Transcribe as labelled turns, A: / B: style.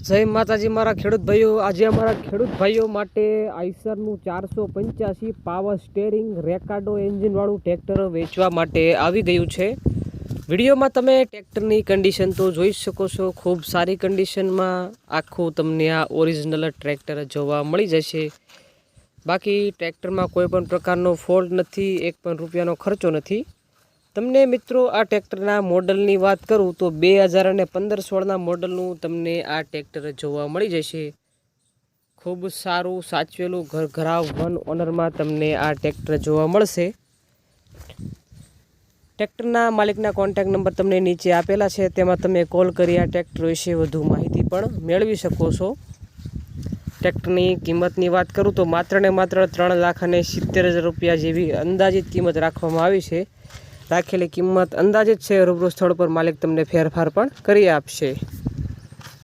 A: જય માતાજી મારા ખેડૂત ભાઈઓ। આજે અમારા ખેડૂત ભાઈઓ માટે આઈસરનું 485 પાવર સ્ટેરિંગ રેકાર્ડો એન્જિનવાળું ટ્રેક્ટર વેચવા માટે આવી ગયું છે। વિડીયોમાં તમે ટ્રેક્ટરની કન્ડિશન તો જોઈ શકો છો, ખૂબ સારી કન્ડિશનમાં આખું તમને આ ઓરિજિનલ ટ્રેક્ટર જોવા મળી જશે। બાકી ટ્રેક્ટરમાં કોઈ પણ પ્રકારનો ફોલ્ટ નથી, એક પણ રૂપિયાનો ખર્ચો નથી। તમને મિત્રો આ ટ્રેક્ટરના મોડલની વાત કરું તો 2015-16ના મોડલનું તમને આ ટ્રેક્ટર જોવા મળી જશે। ખૂબ સારું સાચવેલું ઘરઘરાવ વન ઓનરમાં તમને આ ટ્રેક્ટર જોવા મળશે। ટ્રેક્ટરના માલિકના કોન્ટેક્ટ નંબર તમને નીચે આપેલા છે, તેમાં તમે કોલ કરી આ ટ્રેક્ટર વિશે વધુ માહિતી પણ મેળવી શકો છો। ટ્રેક્ટરની કિંમતની વાત કરું તો માત્ર ને માત્ર 3,70,000 રૂપિયા જેવી અંદાજિત કિંમત રાખવામાં આવી છે। રાખેલી કિંમત અંદાજિત છે, રૂબરૂ સ્થળ પર માલિક તમને ફેરફાર પણ કરી આપશે।